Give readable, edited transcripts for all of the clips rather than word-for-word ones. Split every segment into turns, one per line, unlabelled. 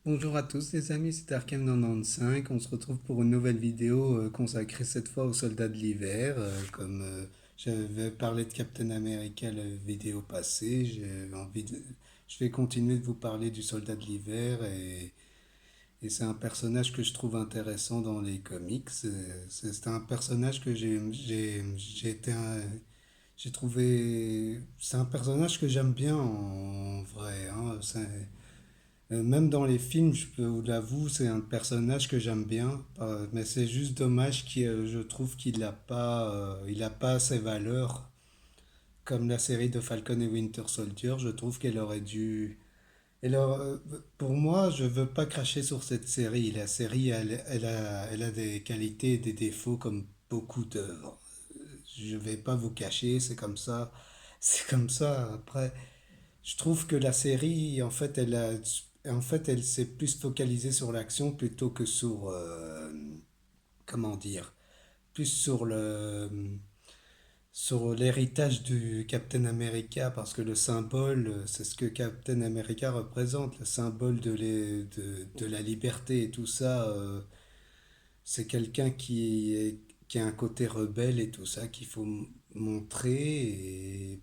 Bonjour à tous les amis, c'est Arkham95. On se retrouve pour une nouvelle vidéo consacrée cette fois aux soldats de l'hiver. Comme j'avais parlé de Captain America la vidéo passée, je vais continuer de vous parler du soldat de l'hiver et c'est un personnage que je trouve intéressant dans les comics. C'est un personnage que j'ai trouvé, c'est un personnage que j'aime bien en vrai, hein. Même dans les films, je peux vous l'avouer, c'est un personnage que j'aime bien, mais c'est juste dommage je trouve il a pas ses valeurs comme la série de Falcon et Winter Soldier. Je trouve qu'elle aurait dû. Pour moi, je veux pas cracher sur cette série. La série, elle a des qualités et des défauts comme beaucoup d'œuvres. Je vais pas vous cacher, c'est comme ça. C'est comme ça. Après, je trouve que la série, en fait, elle s'est plus focalisée sur l'action plutôt que sur, comment dire, plus sur l'héritage du Captain America, parce que le symbole, c'est ce que Captain America représente, le symbole de la liberté et tout ça. C'est quelqu'un qui a un côté rebelle et tout ça qu'il faut montrer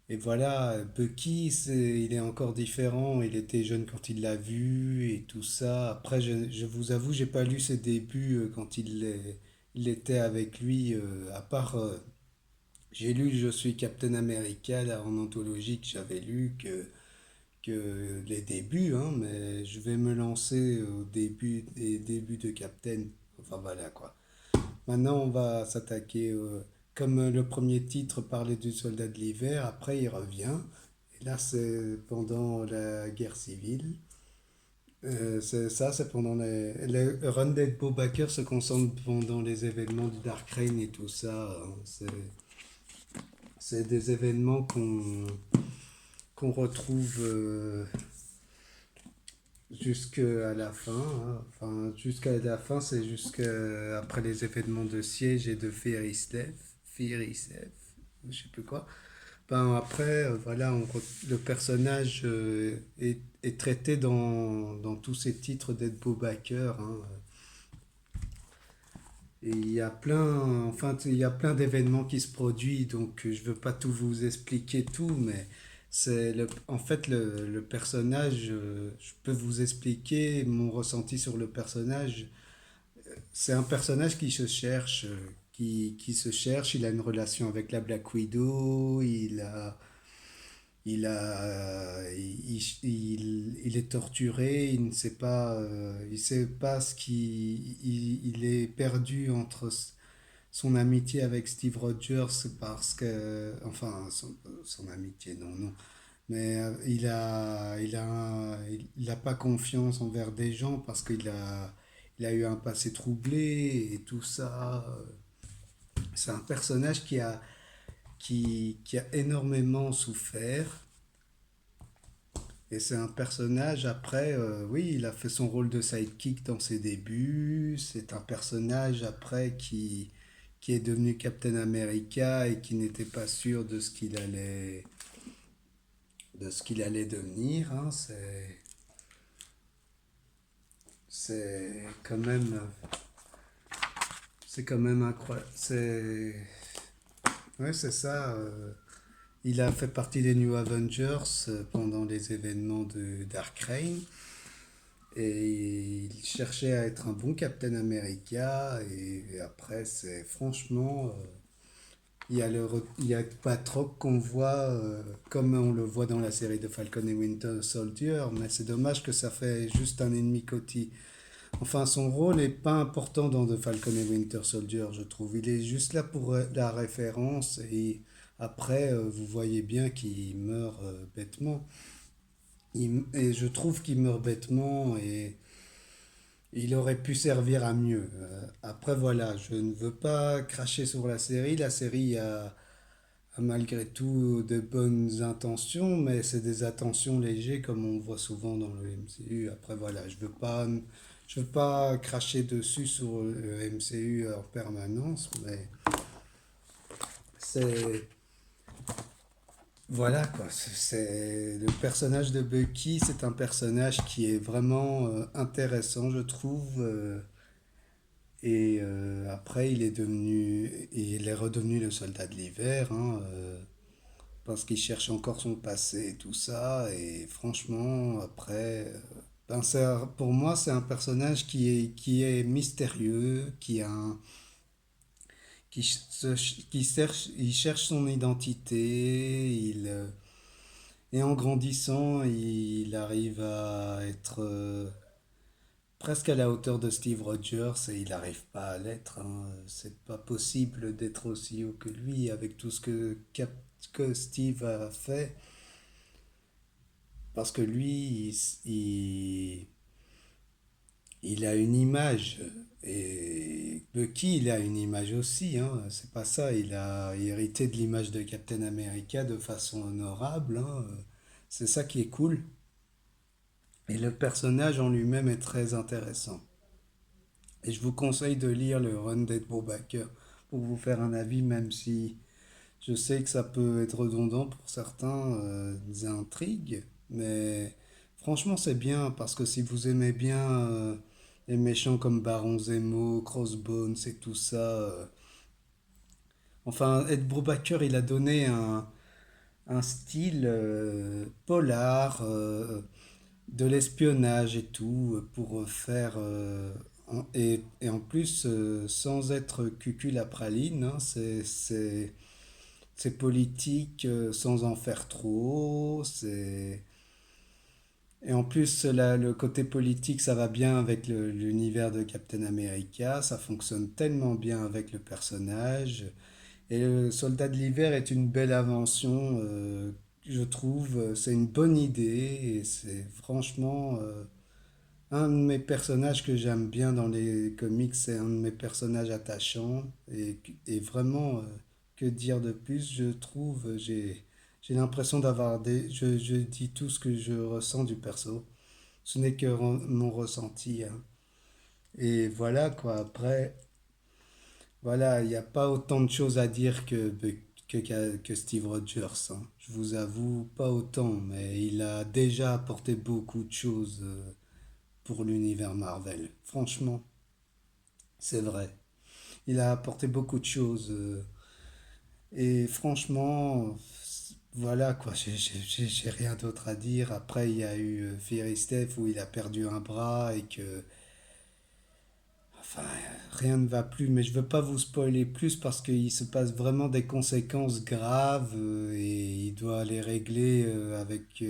et voilà, Bucky, il est encore différent. Il était jeune quand il l'a vu et tout ça. Après, je vous avoue, j'ai pas lu ses débuts quand il était avec lui. À part, j'ai lu Je suis Captain America là, en anthologie que j'avais lu que les débuts, hein, mais je vais me lancer au début des débuts de Captain. Enfin voilà quoi. Maintenant, on va s'attaquer, comme le premier titre parlait du soldat de l'hiver, après il revient. Et là, c'est pendant la guerre civile. C'est pendant le run d'Ed Baker se concentre pendant les événements du Dark Reign et tout ça, hein. C'est des événements qu'on retrouve jusqu'à la fin, hein. Enfin, jusqu'à la fin, c'est jusqu'à après les événements de siège et de Fear is Death, je sais plus quoi. Ben après, voilà, le personnage est traité dans tous ces titres d'Ed Baker, hein. Et il y a il y a plein d'événements qui se produisent, donc je veux pas tout vous expliquer tout, mais en fait, le personnage, je peux vous expliquer mon ressenti sur le personnage. C'est un personnage qui se cherche, qui se cherche. Il a une relation avec la Black Widow. Il est torturé. Il sait pas il est perdu entre son amitié avec Steve Rogers parce que, enfin, son amitié, non, non. Mais il a pas confiance envers des gens parce il a eu un passé troublé et tout ça. C'est un personnage qui a énormément souffert. Et c'est un personnage, après, oui, il a fait son rôle de sidekick dans ses débuts. C'est un personnage, après, qui est devenu Captain America et qui n'était pas sûr de ce qu'il allait devenir, hein. C'est quand même, c'est quand même incroyable. Ouais, c'est ça. Il a fait partie des New Avengers pendant les événements de Dark Reign et il cherchait à être un bon Captain America et après c'est franchement il y a Patroc qu'on voit comme on le voit dans la série de Falcon et Winter Soldier, mais c'est dommage que ça fait juste un ennemi côté. Enfin, son rôle n'est pas important dans The Falcon et Winter Soldier, je trouve. Il est juste là pour la référence et après, vous voyez bien qu'il meurt bêtement. Et je trouve qu'il meurt bêtement et il aurait pu servir à mieux. Après, voilà, je ne veux pas cracher sur la série. La série a malgré tout de bonnes intentions, mais c'est des attentions légères comme on voit souvent dans le MCU. Après, voilà, je veux pas cracher dessus sur le MCU en permanence, mais c'est, Voilà quoi, le personnage de Bucky, c'est un personnage qui est vraiment intéressant, je trouve. Après, il est redevenu le soldat de l'hiver, hein, parce qu'il cherche encore son passé et tout ça. Et franchement, après, pour moi, c'est un personnage qui est mystérieux, il cherche son identité. Et en grandissant, il arrive à être presque à la hauteur de Steve Rogers et il n'arrive pas à l'être, hein. C'est pas possible d'être aussi haut que lui avec tout ce que Steve a fait. Parce que lui, il a une image. Et Bucky, il a une image aussi, hein. C'est pas ça. Il a hérité de l'image de Captain America de façon honorable, hein. C'est ça qui est cool. Et le personnage en lui-même est très intéressant. Et je vous conseille de lire le run d'Ed Brubaker pour vous faire un avis, même si je sais que ça peut être redondant pour certains, des intrigues. Mais franchement, c'est bien parce que si vous aimez bien les méchants comme Baron Zemo, Crossbones et tout ça. Enfin, Ed Brubaker, il a donné un style polar, de l'espionnage et tout, pour faire. Et en plus, sans être cucul à praline, hein, c'est politique sans en faire trop. Et en plus, le côté politique, ça va bien avec l'univers de Captain America. Ça fonctionne tellement bien avec le personnage. Et le Soldat de l'hiver est une belle invention, je trouve. C'est une bonne idée et c'est franchement un de mes personnages que j'aime bien dans les comics. C'est un de mes personnages attachants. Et vraiment, que dire de plus, je trouve. J'ai l'impression je dis tout ce que je ressens du perso. Ce n'est que mon ressenti, hein. Et voilà quoi, après. Voilà, il n'y a pas autant de choses à dire que Steve Rogers, hein. Je vous avoue, pas autant, mais il a déjà apporté beaucoup de choses pour l'univers Marvel. Franchement, c'est vrai. Il a apporté beaucoup de choses. Et franchement, voilà quoi, j'ai rien d'autre à dire. Après, il y a eu Fury Steph où il a perdu un bras et que enfin, rien ne va plus, mais je veux pas vous spoiler plus parce qu'il se passe vraiment des conséquences graves et il doit les régler avec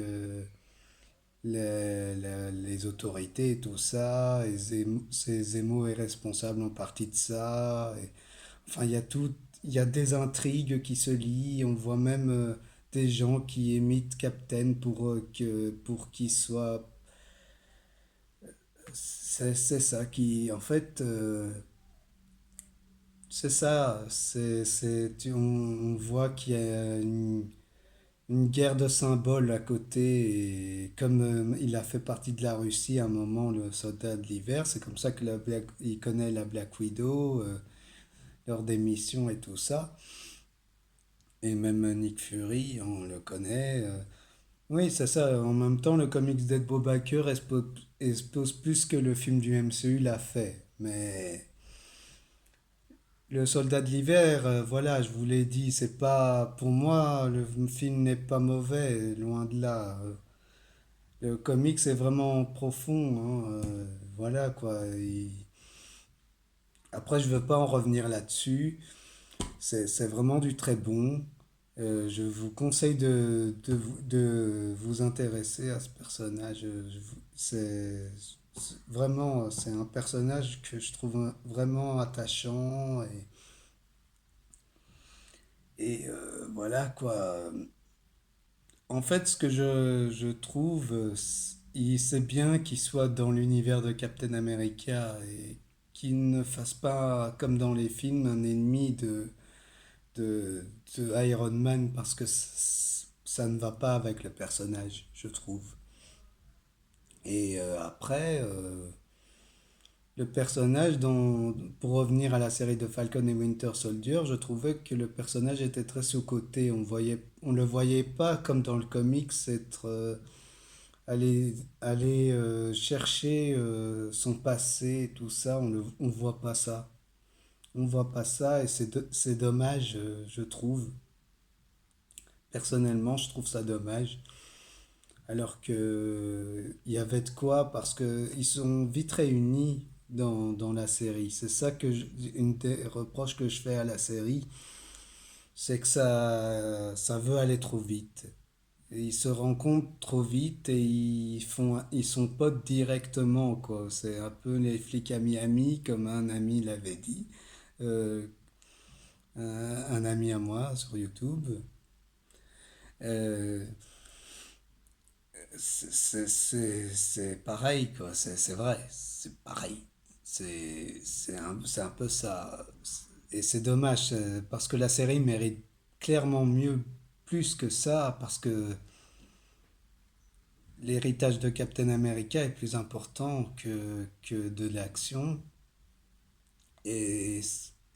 les autorités et tout ça. Et Zemo est responsable en partie de ça. Enfin, il y a des intrigues qui se lient. On voit même des gens qui imitent Captain pour qu'il soit. C'est ça qui, en fait. C'est ça, on voit qu'il y a une guerre de symboles à côté, et comme il a fait partie de la Russie à un moment, le soldat de l'hiver, c'est comme ça que il connaît la Black Widow lors des missions et tout ça, et même Nick Fury, on le connaît. Oui, c'est ça, en même temps, le comics d'Ed Brubaker expose plus que le film du MCU l'a fait, mais. Le Soldat de l'hiver, voilà, je vous l'ai dit, c'est pas pour moi le film n'est pas mauvais, loin de là. Le comics est vraiment profond, hein, voilà quoi. Après, je veux pas en revenir là-dessus. C'est vraiment du très bon. Je vous conseille de vous intéresser à ce personnage. Vraiment, c'est un personnage que je trouve vraiment attachant et voilà quoi. En fait, ce que je trouve, c'est bien qu'il soit dans l'univers de Captain America et qu'il ne fasse pas, comme dans les films, un ennemi de, de Iron Man parce que ça ne va pas avec le personnage, je trouve. Et après, le personnage pour revenir à la série de Falcon et Winter Soldier, je trouvais que le personnage était très sous-coté. On le voyait pas comme dans le comics être aller chercher son passé, tout ça. On voit pas ça. On voit pas ça et c'est dommage, je trouve. Personnellement, je trouve ça dommage. Alors que il y avait de quoi parce que ils sont vite réunis dans la série. C'est ça une des reproches que je fais à la série, c'est que ça veut aller trop vite. Et ils se rencontrent trop vite et ils sont potes directement, quoi. C'est un peu les flics à Miami, comme un ami l'avait dit. Euh, un ami à moi sur YouTube. Euh, c'est pareil, quoi. C'est vrai, c'est pareil. C'est un peu ça. Et c'est dommage, parce que la série mérite clairement mieux, plus que ça, parce que l'héritage de Captain America est plus important que de l'action. Et,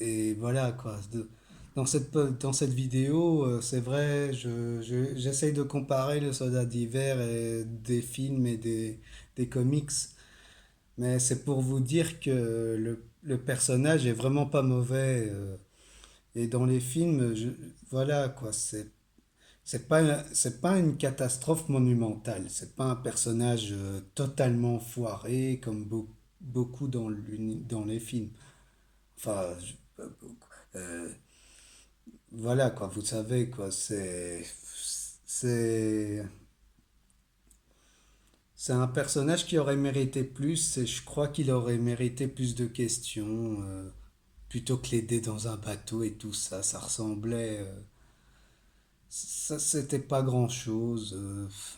et voilà, quoi. Dans cette vidéo, c'est vrai, j'essaye de comparer le Soldat d'hiver et des films et des comics. Mais c'est pour vous dire que le personnage est vraiment pas mauvais. Et dans les films, voilà quoi, c'est pas une catastrophe monumentale. C'est pas un personnage totalement foiré comme beaucoup dans les films. Enfin, pas beaucoup. Voilà quoi, vous savez quoi, c'est c'est un personnage qui aurait mérité plus et je crois qu'il aurait mérité plus de questions. Plutôt que l'aider dans un bateau et tout ça, ça ressemblait. Ça, c'était pas grand-chose.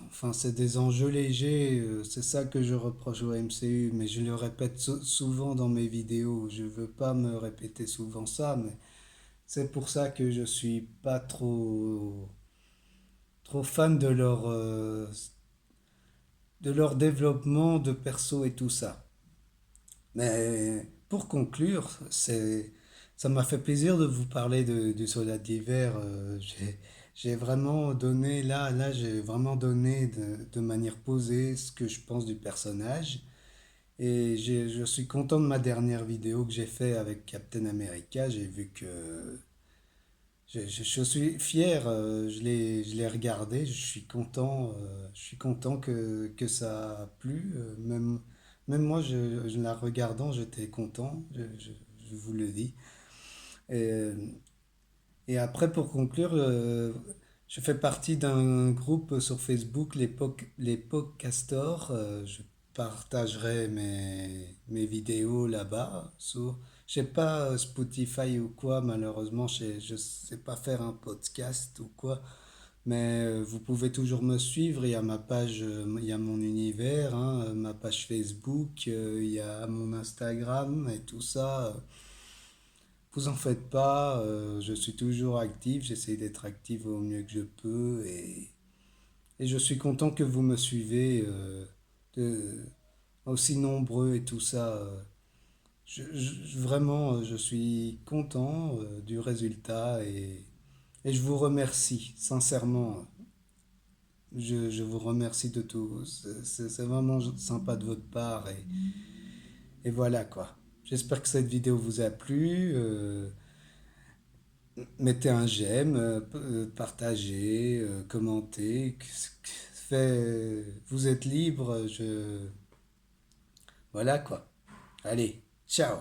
Enfin, c'est des enjeux légers. C'est ça que je reproche au MCU, mais je le répète souvent dans mes vidéos. Je veux pas me répéter souvent ça, mais c'est pour ça que je suis pas trop fan de leur développement de perso et tout ça. Mais pour conclure, ça m'a fait plaisir de vous parler du soldat d'hiver. J'ai vraiment donné, là, j'ai vraiment donné de manière posée ce que je pense du personnage. Et je suis content de ma dernière vidéo que j'ai fait avec Captain America. J'ai vu que je suis fier, je l'ai regardé, je suis content que ça a plu. Même moi, la regardant, j'étais content, je vous le dis. Et, et après, pour conclure, je fais partie d'un groupe sur Facebook, les Podcastors. Je partagerai mes vidéos là-bas. Je sais pas Spotify ou quoi, malheureusement, je sais pas faire un podcast ou quoi. Mais vous pouvez toujours me suivre. Il y a ma page, il y a mon univers, hein, ma page Facebook, il y a mon Instagram et tout ça. Vous en faites pas, je suis toujours actif, j'essaie d'être actif au mieux que je peux et je suis content que vous me suivez de- aussi nombreux et tout ça. Vraiment, je suis content du résultat et je vous remercie, sincèrement. Je vous remercie de tout. C'est vraiment sympa de votre part et voilà quoi. J'espère que cette vidéo vous a plu. Mettez un j'aime, partagez, commentez. Vous êtes libre, voilà quoi. Allez, ciao!